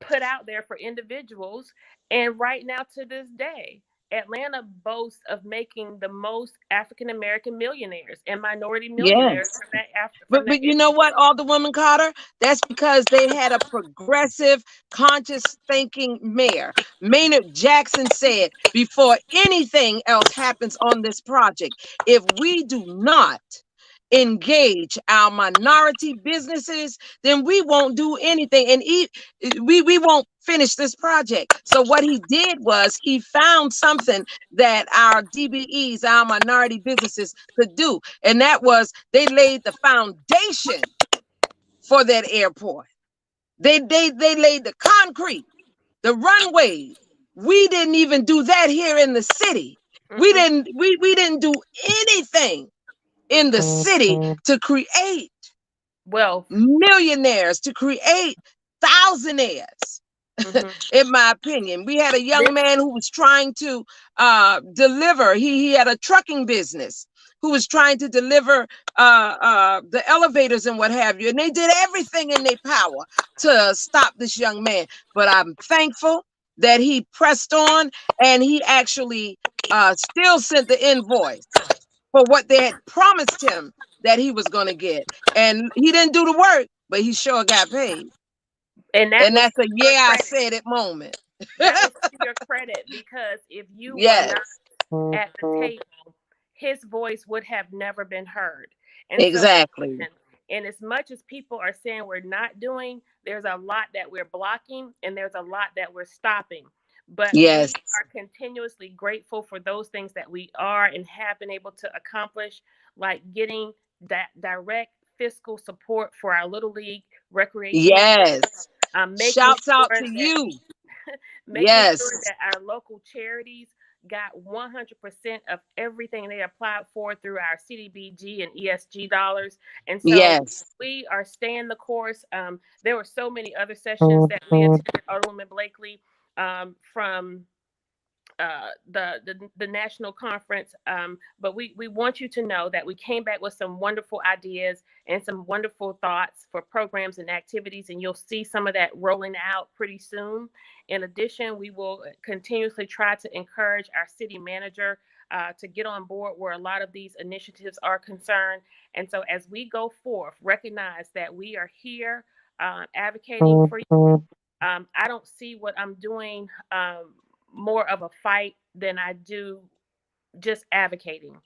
Put out there for individuals. And right now, to this day, Atlanta boasts of making the most African American millionaires and minority millionaires Yes. from that after from that But you know area. what, Alderwoman Carter? That's because they had a progressive, conscious thinking mayor. Maynard Jackson said, before anything else happens on this project, if we do not engage our minority businesses, then we won't do anything. And we won't finish this project. So what he did was he found something that our DBEs, our minority businesses could do. And that was they laid the foundation for that airport. They laid the concrete, the runways. We didn't even do that here in the city. Mm-mm, We didn't do anything in the mm-mm. city to create Wealth. millionaires, to create thousandaires. Mm-hmm. In my opinion, we had a young This. man who was trying to deliver. He had a trucking business who was trying to deliver the elevators and what have you, and they did everything in their power to stop this young man. But I'm thankful that he pressed on, and he actually still sent the invoice for what they had promised him that he was going to get. And he didn't do the work, but he sure got paid. And that And was that's to a your yeah, I credit. said it moment. That was to your credit, because if you were Yes, not at the table, his voice would have never been heard. And so, exactly. and as much as people are saying we're not doing, there's a lot that we're blocking and there's a lot that we're stopping. But we Yes, are continuously grateful for those things that we are and have been able to accomplish, like getting that direct fiscal support for our Little League recreational center, yes. making Shouts out sure to that you. making sure Yes, that our local charities got 100% of everything they applied for through our CDBG and ESG dollars. And so yes, we are staying the course. There were so many other sessions that we attended, Alderwoman Blakely, from the national conference. But we want you to know that we came back with some wonderful ideas and some wonderful thoughts for programs and activities, and you'll see some of that rolling out pretty soon. In addition, we will continuously try to encourage our city manager to get on board where a lot of these initiatives are concerned. And so, as we go forth, recognize that we are here advocating for you. I don't see what I'm doing more of a fight than I do just advocating.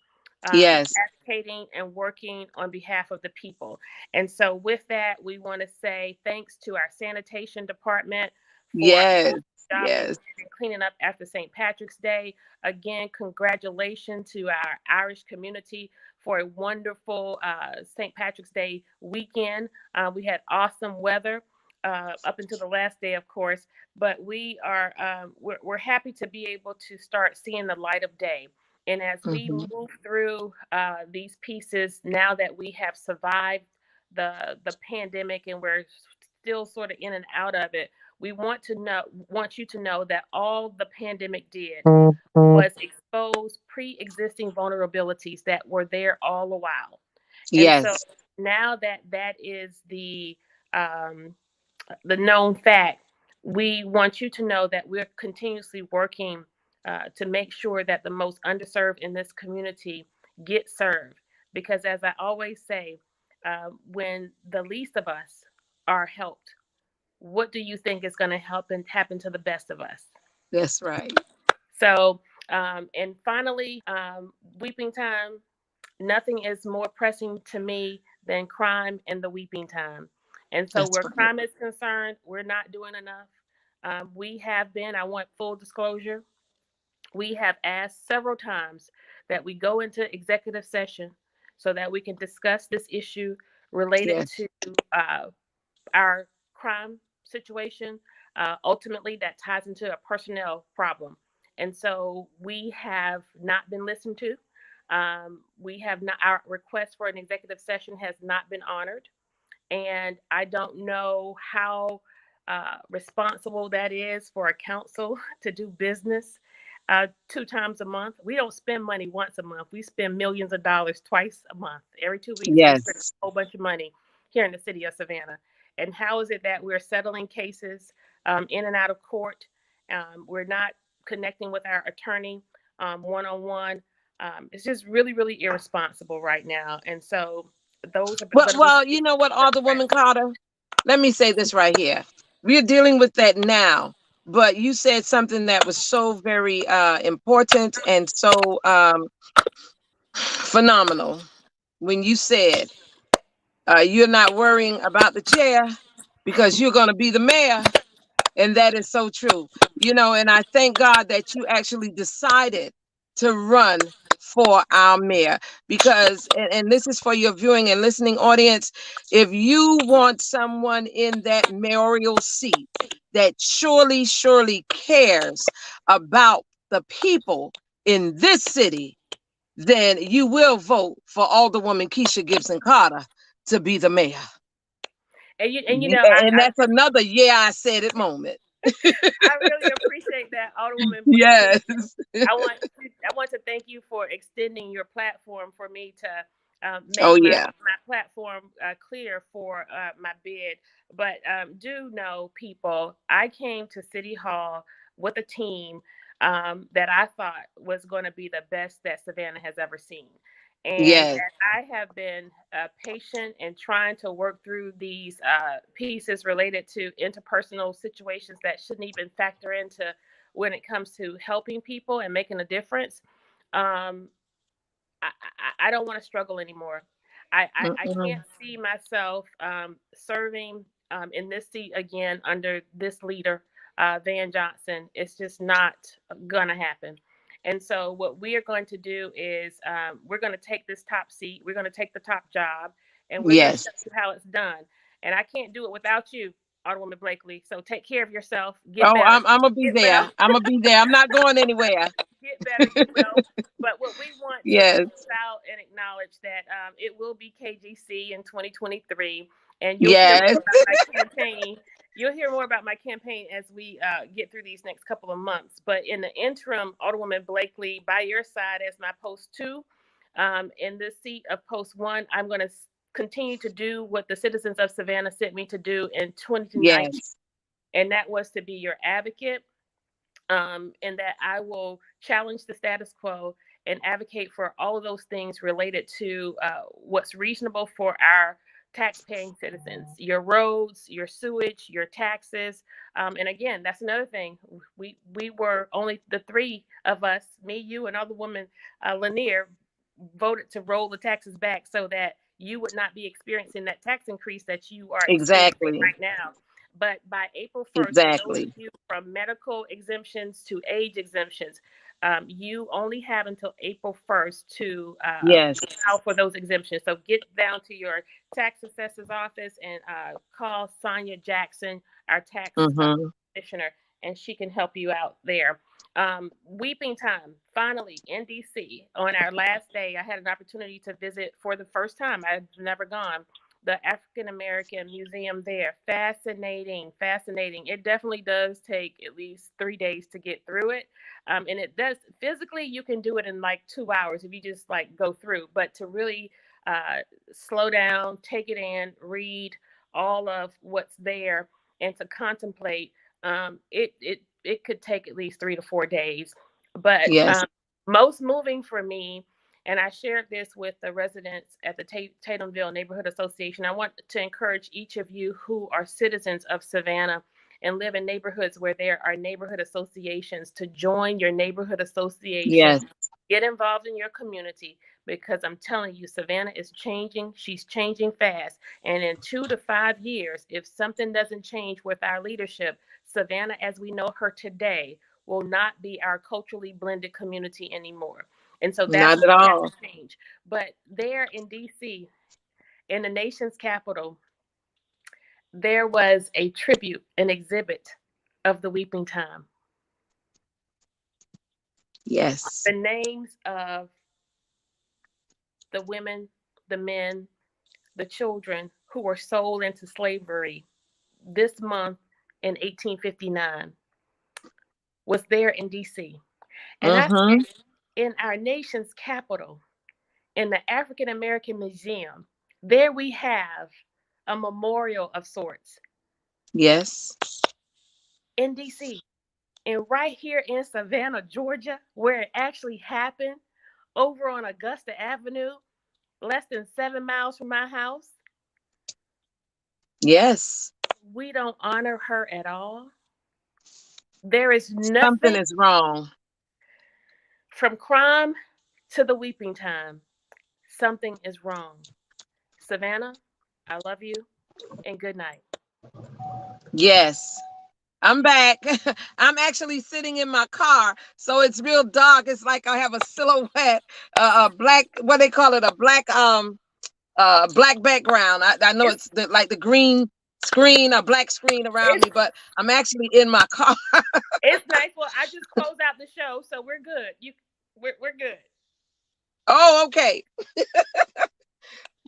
yes, Advocating and working on behalf of the people. And so, with that, we want to say thanks to our sanitation department for yes, the job they did yes, in cleaning up after St. Patrick's Day. Again, congratulations to our Irish community for a wonderful St. Patrick's Day weekend. We had awesome weather. Up until the last day, of course, but we're happy to be able to start seeing the light of day. And as we mhm, move through these pieces, now that we have survived the pandemic and we're still sort of in and out of it, we want you to know that all the pandemic did was expose pre-existing vulnerabilities that were there all the while. And so yes, now that that is um, the known fact, we want you to know that we're continuously working to make sure that the most underserved in this community get served. Because as I always say, when the least of us are helped, what do you think is going to help and happen to the best of us? That's right. So, and finally, weeping time. Nothing is more pressing to me than crime and the weeping time. And so, That's where right. crime is concerned, we're not doing enough. We have been, I want full disclosure, we have asked several times that we go into executive session so that we can discuss this issue related Yes. to uh, our crime situation. Ultimately, that ties into a personnel problem. And so we have not been listened to. We have not, our request for an executive session has not been honored. And I don't know how responsible that is for a council to do business 2 times a month. We don't spend money once a month. We spend millions of dollars twice a month. Every 2 weeks, we spend Yes. a whole bunch of money here in the city of Savannah. And how is it that we're settling cases in and out of court? We're not connecting with our attorney one on one. It's just really, really irresponsible right now. And so those are Well, going to be well, you know what, Alderwoman Carter? Let me say this right here. We're dealing with that now, but you said something that was so very important and so phenomenal when you said you're not worrying about the chair because you're going to be the mayor. And that is so true. You know, and I thank God that you actually decided to run for our mayor because, and this is for your viewing and listening audience, if you want someone in that mayoral seat that surely, surely cares about the people in this city, then you will vote for Alderwoman Kesha Gibson Carter to be the mayor. and you know, And that's another yeah, I said it moment. I really appreciate that, Alderwoman Blakely. Yes. I want to thank you for extending your platform for me to Oh make yeah. my platform clear for my bid. But do know, people, I came to City Hall with a team that I thought was going to be the best that Savannah has ever seen. And Yes. as I have been patient and trying to work through these pieces related to interpersonal situations that shouldn't even factor into when it comes to helping people and making a difference, um, I don't want to struggle anymore. I Mm-mm. can't see myself serving in this seat again under this leader, Van Johnson. It's just not going to happen. And so, what we are going to do is we're going to take this top seat, we're going to take the top job, and we're going to Yes. show you how it's done. And I can't do it without you, Alderwoman Blakely. So, take care of yourself, get Oh, better, I'm gonna be get well. there. I'm gonna be there. I'm not going anywhere. Get better, get well. But what we want to Yes. close out and acknowledge that it will be KGC in 2023, and you'll hear Yes. more about my campaign. You'll hear more about my campaign as we get through these next couple of months. But in the interim, Alderwoman Blakely, by your side as my post two, in this seat of post one, I'm going to continue to do what the citizens of Savannah sent me to do in 2019, Yes. and that was to be your advocate, and that I will challenge the status quo and advocate for all of those things related to what's reasonable for our tax-paying citizens, your roads, your sewage, your taxes. And again, that's another thing. We were only the three of us, me, you, and other woman, Lanier, voted to roll the taxes back so that you would not be experiencing that tax increase that you are experiencing Exactly. right now. But by April 1st, for those of Exactly. you from medical exemptions to age exemptions, you only have until April 1st to Yes. file for those exemptions. So get down to your tax assessor's office and call Sonia Jackson, our tax Mm-hmm. commissioner, and she can help you out there. Weeping time, finally in DC. On our last day, I had an opportunity to visit for the first time. I've never gone. The African American Museum there. Fascinating, fascinating. It definitely does take at least 3 days to get through it. And it does physically, you can do it in like 2 hours if you just like go through. But to really uh, slow down, take it in, read all of what's there, and to contemplate. It could take at least 3 to 4 days, but Yes. most moving for me. And I shared this with the residents at the Tatumville Neighborhood Association. I want to encourage each of you who are citizens of Savannah and live in neighborhoods where there are neighborhood associations to join your neighborhood association. Yes. Get involved in your community, because I'm telling you, Savannah is changing. She's changing fast. And in 2 to 5 years, if something doesn't change with our leadership, Savannah, as we know her today, will not be our culturally blended community anymore. And so that's Not what at we have all. to change. But there in DC, in the nation's capital, there was a tribute, an exhibit of the Weeping Time. Yes. The names of the women, the men, the children who were sold into slavery this month in 1859 was there in DC. And I Mm-hmm. said, in our nation's capital, in the African American Museum, there we have a memorial of sorts Yes. in DC. And right here in Savannah, Georgia, where it actually happened, over on Augusta Avenue, less than 7 miles from my house, Yes. we don't honor her at all. There is Something nothing is wrong. from crime to the weeping time. Something is wrong. Savannah, I love you, and good night. Yes. I'm back. I'm actually sitting in my car, so it's real dark. It's like I have a silhouette, a black, what they call it, a black background. I know It's it's like the green screen, a black screen around it's me, but I'm actually in my car. it's nice. Well, I just closed out the show, so we're good. We're good. Oh, okay.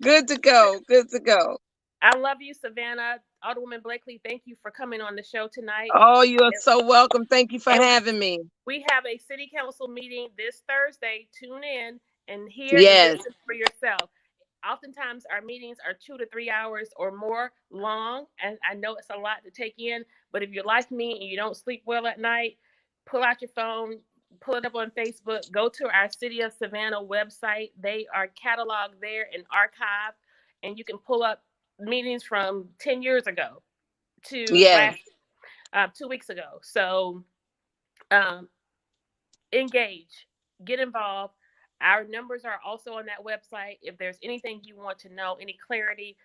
Good to go. Good to go. I love you, Savannah. Alderwoman Blakely, thank you for coming on the show tonight. Oh, you are And, so welcome. Thank you for and having me. we have a city council meeting this Thursday. Tune in and hear and Yes. listen for yourself. Oftentimes, our meetings are 2 to 3 hours or more long, and I know it's a lot to take in. But if you're like me and you don't sleep well at night, pull out your phone, pull it up on Facebook, go to our City of Savannah website. They are cataloged there and archived, and you can pull up meetings from 10 years ago to Yes. last 2 weeks ago. So um, engage, get involved. Our numbers are also on that website. If there's anything you want to know, any clarity,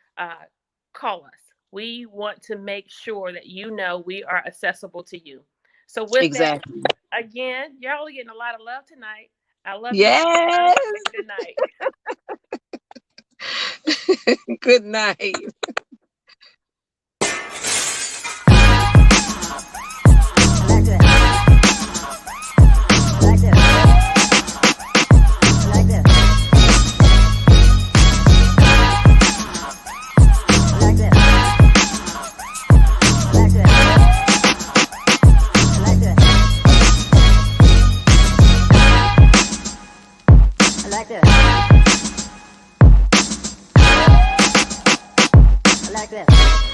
call us. We want to make sure that you know we are accessible to you. So with that, Exactly. again, y'all are getting a lot of love tonight. I love you, Savannah, Yes. and good night. Good night. Like this.